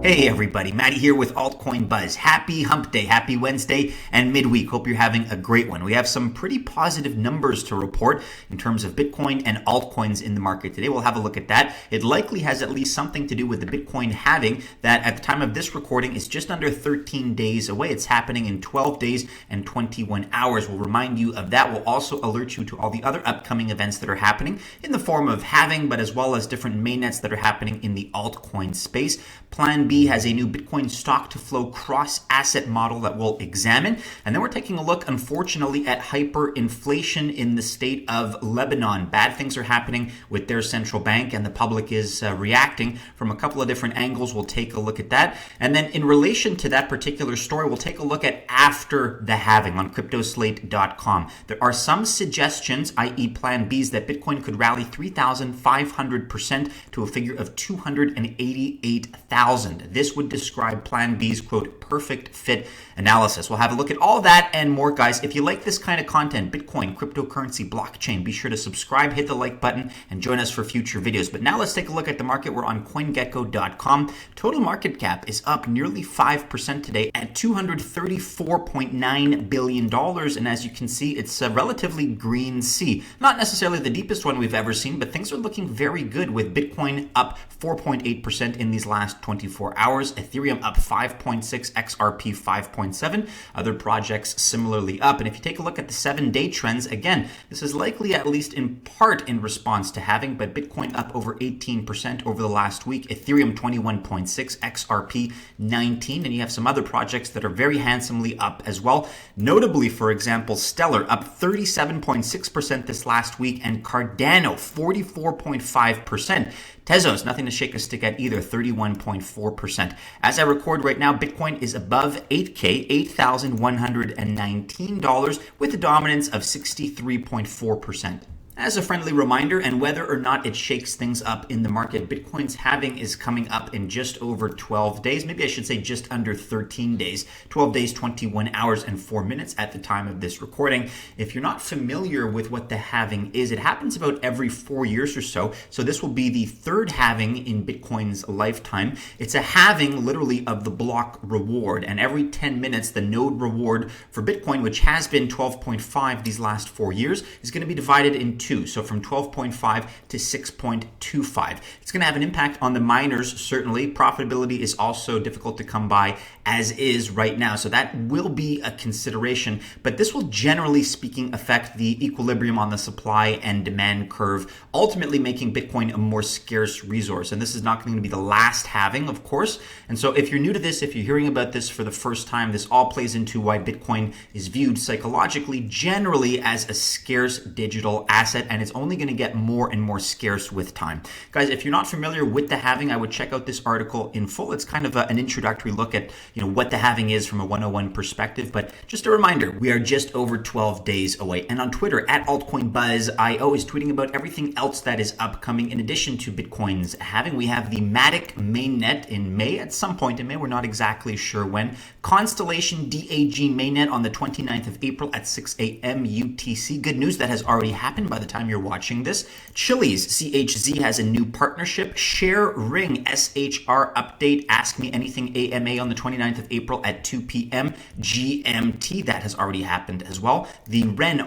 Hey everybody, Matty here with Altcoin Buzz. Happy hump day, happy Wednesday and midweek. Hope you're having a great one. We have some pretty positive numbers to report in terms of Bitcoin and altcoins in the market today. We'll have a look at that. It likely has at least something to do with the Bitcoin halving that at the time of this recording is just under 13 days away. It's happening in 12 days and 21 hours. We'll remind you of that. We'll also alert you to all the other upcoming events that are happening in the form of halving, but as well as different mainnets that are happening in the altcoin space. PlanB has a new Bitcoin stock to flow cross-asset model that we'll examine. And then we're taking a look, unfortunately, at hyperinflation in the state of Lebanon. Bad things are happening with their central bank, and the public is reacting from a couple of different angles. We'll take a look at that. And then in relation to that particular story, we'll take a look at after the halving on cryptoslate.com. There are some suggestions, i.e. Plan Bs, that Bitcoin could rally 3,500% to a figure of 288,000. This would describe Plan B's, quote, perfect fit analysis. We'll have a look at all that and more, guys. If you like this kind of content, Bitcoin, cryptocurrency, blockchain, be sure to subscribe, hit the like button, and join us for future videos. But now let's take a look at the market. We're on CoinGecko.com. Total market cap is up nearly 5% today at $234.9 billion. And as you can see, it's a relatively green sea. Not necessarily the deepest one we've ever seen, but things are looking very good with Bitcoin up 4.8% in these last 24 hours. Ethereum up 5.6, XRP 5.7. Other projects similarly up. And if you take a look at the 7-day trends, again, this is likely at least in part in response to halving, but Bitcoin up over 18% over the last week. Ethereum 21.6, XRP 19, and you have some other projects that are very handsomely up as well. Notably, for example, Stellar up 37.6% this last week, and Cardano 44.5%. Tezos, nothing to shake a stick at either, 31.4%. As I record right now, Bitcoin is above 8K, $8,119, with a dominance of 63.4%. As a friendly reminder, and whether or not it shakes things up in the market, Bitcoin's halving is coming up in just over 12 days. Maybe I should say just under 13 days. 12 days, 21 hours, and 4 minutes at the time of this recording. If you're not familiar with what the halving is, it happens about every 4 years or so. So this will be the third halving in Bitcoin's lifetime. It's a halving, literally, of the block reward. And every 10 minutes, the node reward for Bitcoin, which has been 12.5 these last 4 years, is going to be divided in two. So from 12.5 to 6.25. It's going to have an impact on the miners, certainly. Profitability is also difficult to come by as is right now. So that will be a consideration. But this will, generally speaking, affect the equilibrium on the supply and demand curve, ultimately making Bitcoin a more scarce resource. And this is not going to be the last halving, of course. And so if you're new to this, if you're hearing about this for the first time, this all plays into why Bitcoin is viewed psychologically, generally, as a scarce digital asset. And it's only going to get more and more scarce with time. Guys, if you're not familiar with the halving, I would check out this article in full. It's kind of an introductory look at what the halving is from a 101 perspective. But just a reminder, we are just over 12 days away. And on Twitter, at Altcoin Buzz IO is tweeting about everything else that is upcoming. In addition to Bitcoin's halving, we have the Metic mainnet in May, at some point in May. We're not exactly sure when. Constellation DAG mainnet on the 29th of April at 6 a.m. UTC. Good news, that has already happened by the time you're watching this. Chiliz, CHZ, has a new partnership. Sharering, SHR update. Ask Me Anything AMA on the 29th of April at 2 p.m. GMT. That has already happened as well. The REN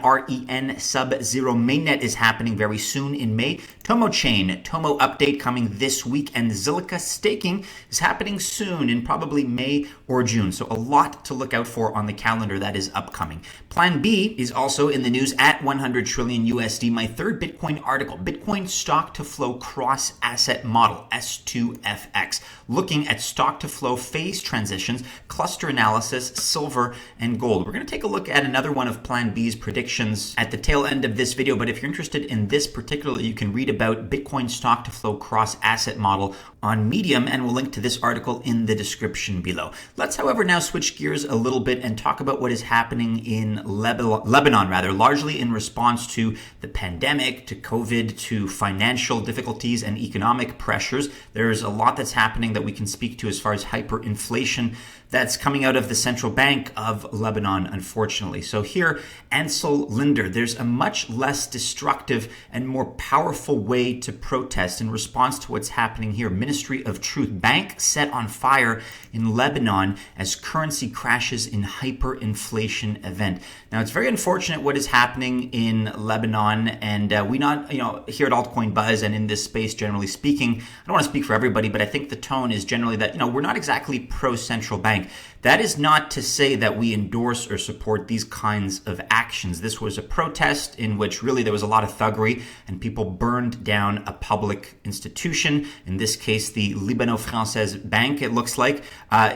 Sub-Zero mainnet is happening very soon in May. Tomochain, Tomo update coming this week. And Zilliqa staking is happening soon in probably May or June. So a lot to look out for on the calendar that is upcoming. Plan B is also in the news at 100 trillion USD. My third Bitcoin article, Bitcoin stock to flow cross asset model, S2FX, looking at stock to flow phase transitions, cluster analysis, silver, and gold. We're going to take a look at another one of Plan B's predictions at the tail end of this video. But if you're interested in this particularly, you can read about Bitcoin stock to flow cross asset model on Medium, and we'll link to this article in the description below. Let's, however, now switch gears a little bit and talk about what is happening in Lebanon, largely in response to the pandemic, to COVID, to financial difficulties and economic pressures. There's a lot that's happening that we can speak to as far as hyperinflation that's coming out of the central bank of Lebanon, unfortunately. So here, Ansel Linder, there's a much less destructive and more powerful way to protest in response to what's happening here. Ministry of Truth. Bank set on fire in Lebanon as currency crashes in hyperinflation event. Now, it's very unfortunate what is happening in Lebanon, and we not, here at Altcoin Buzz and in this space, generally speaking, I don't want to speak for everybody, but I think the tone is generally that, we're not exactly pro-central bank. That is not to say that we endorse or support these kinds of actions. This was a protest in which really there was a lot of thuggery and people burned down a public institution, in this case, the Libano-Française Bank, it looks like.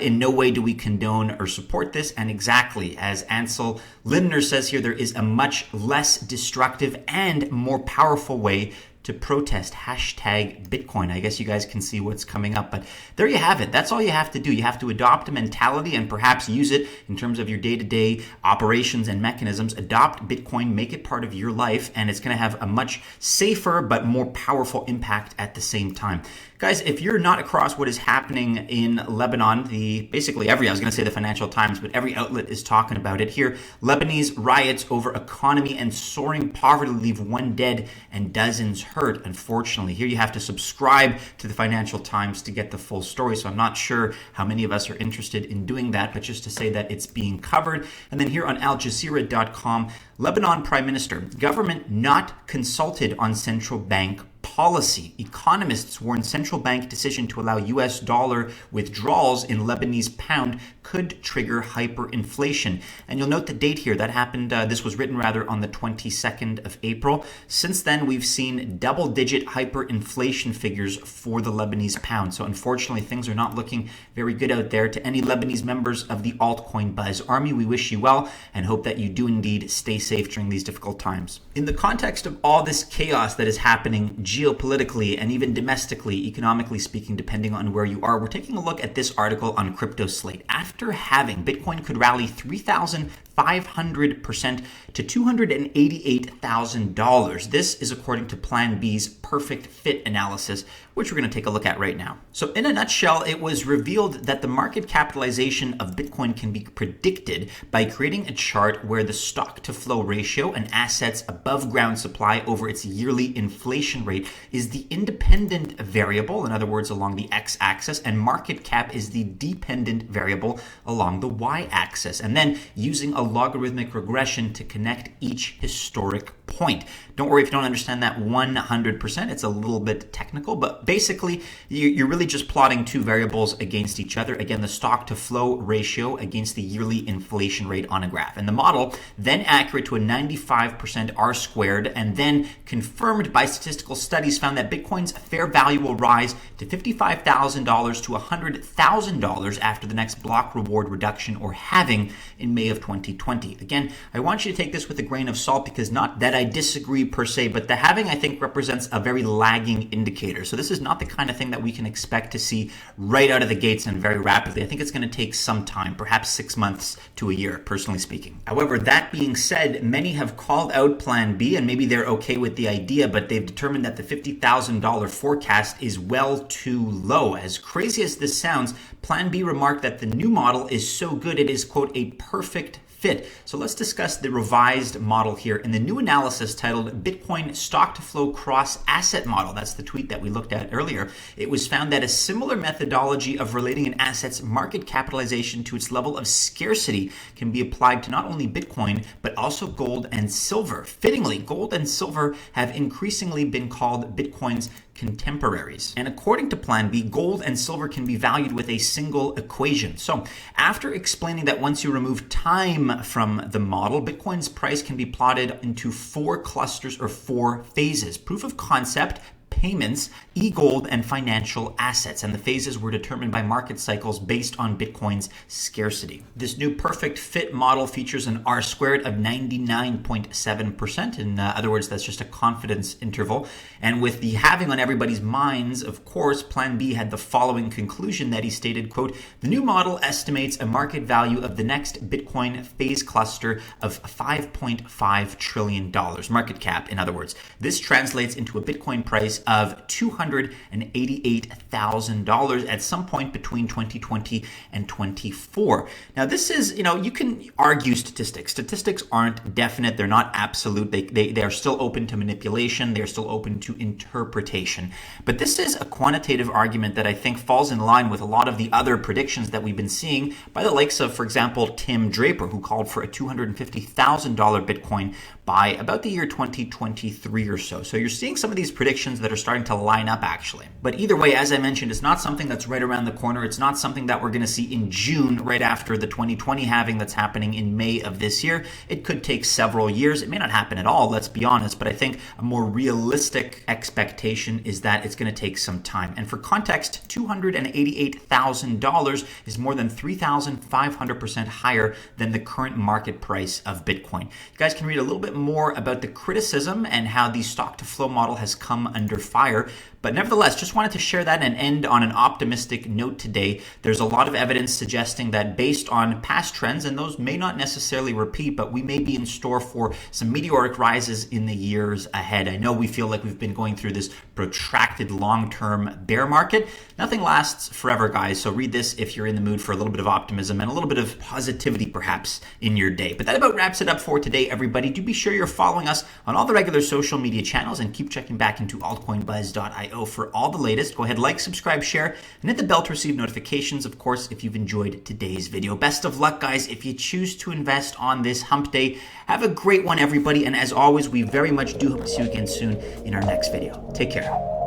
In no way do we condone or support this. And exactly as Ansel Lindner says here, there is a much less destructive and more powerful way to protest #Bitcoin. I guess you guys can see what's coming up, but there you have it. That's all you have to do. You have to adopt a mentality and perhaps use it in terms of your day-to-day operations and mechanisms. Adopt Bitcoin, make it part of your life, and it's going to have a much safer but more powerful impact at the same time. Guys, if you're not across what is happening in Lebanon, I was going to say the Financial Times, but every outlet is talking about it here. Lebanese riots over economy and soaring poverty leave one dead and dozens hurt, unfortunately. Here you have to subscribe to the Financial Times to get the full story, so I'm not sure how many of us are interested in doing that, but just to say that it's being covered. And then here on AlJazeera.com, Lebanon Prime Minister, government not consulted on central bank policy. Economists warn central bank decision to allow US dollar withdrawals in Lebanese pound could trigger hyperinflation. And you'll note the date here. That happened, this was written rather on the 22nd of April. Since then, we've seen double-digit hyperinflation figures for the Lebanese pound. So unfortunately, things are not looking very good out there. To any Lebanese members of the Altcoin Buzz Army, we wish you well and hope that you do indeed stay safe during these difficult times. In the context of all this chaos that is happening geopolitically and even domestically, economically speaking, depending on where you are, we're taking a look at this article on Crypto Slate. After halving, Bitcoin could rally 3,500% to $288,000. This is according to PlanB's perfect fit analysis, which we're going to take a look at right now. So in a nutshell, it was revealed that the market capitalization of Bitcoin can be predicted by creating a chart where the stock to flow ratio, an asset's above ground supply over its yearly inflation rate, is the independent variable, in other words, along the x-axis, and market cap is the dependent variable along the y-axis, and then using a logarithmic regression to connect each historic point. Don't worry if you don't understand that 100%. It's a little bit technical, but basically you're really just plotting two variables against each other. Again, the stock to flow ratio against the yearly inflation rate on a graph. And the model then accurate to a 95% R squared, and then confirmed by statistical studies found that Bitcoin's fair value will rise to $55,000 to $100,000 after the next block reward reduction or halving in May of 2020. Again, I want you to take this with a grain of salt, because not that I disagree per se, but the halving, I think, represents a very lagging indicator. So this is not the kind of thing that we can expect to see right out of the gates and very rapidly. I think it's going to take some time, perhaps 6 months to a year, personally speaking. However, that being said, many have called out PlanB, and maybe they're okay with the idea, but they've determined that the $50,000 forecast is well too low. As crazy as this sounds, PlanB remarked that the new model is so good it is, quote, a perfect fit. So let's discuss the revised model here. In the new analysis titled Bitcoin Stock to Flow Cross Asset Model, that's the tweet that we looked at earlier, it was found that a similar methodology of relating an asset's market capitalization to its level of scarcity can be applied to not only Bitcoin, but also gold and silver. Fittingly, gold and silver have increasingly been called Bitcoin's contemporaries. And according to PlanB, gold and silver can be valued with a single equation. So after explaining that once you remove time from the model, Bitcoin's price can be plotted into 4 clusters or 4 phases: proof of concept, payments, e-gold, and financial assets. And the phases were determined by market cycles based on Bitcoin's scarcity. This new perfect fit model features an R squared of 99.7%. In other words, that's just a confidence interval. And with the halving on everybody's minds, of course, PlanB had the following conclusion that he stated, quote, the new model estimates a market value of the next Bitcoin phase cluster of $5.5 trillion. Market cap, in other words. This translates into a Bitcoin price of $288,000 at some point between 2020 and 24. Now, this is, you can argue statistics. Statistics aren't definite. They're not absolute. They are still open to manipulation. They're still open to interpretation. But this is a quantitative argument that I think falls in line with a lot of the other predictions that we've been seeing by the likes of, for example, Tim Draper, who called for a $250,000 Bitcoin by about the year 2023 or so. So you're seeing some of these predictions that are starting to line up, actually. But either way, as I mentioned, it's not something that's right around the corner. It's not something that we're going to see in June, right after the 2020 halving that's happening in May of this year. It could take several years. It may not happen at all, let's be honest, but I think a more realistic expectation is that it's going to take some time. And for context, $288,000 is more than 3,500% higher than the current market price of Bitcoin. You guys can read a little bit more about the criticism and how the stock to flow model has come under fire. But nevertheless, just wanted to share that and end on an optimistic note today. There's a lot of evidence suggesting that based on past trends, and those may not necessarily repeat, but we may be in store for some meteoric rises in the years ahead. I know we feel like we've been going through this protracted long-term bear market. Nothing lasts forever, guys. So read this if you're in the mood for a little bit of optimism and a little bit of positivity, perhaps, in your day. But that about wraps it up for today, everybody. Do be sure you're following us on all the regular social media channels and keep checking back into altcoinbuzz.io for all the latest. Go ahead, like, subscribe, share, and hit the bell to receive notifications, of course, if you've enjoyed today's video. Best of luck, guys, if you choose to invest on this hump day. Have a great one, everybody, and as always, we very much do hope to see you again soon in our next video. Take care.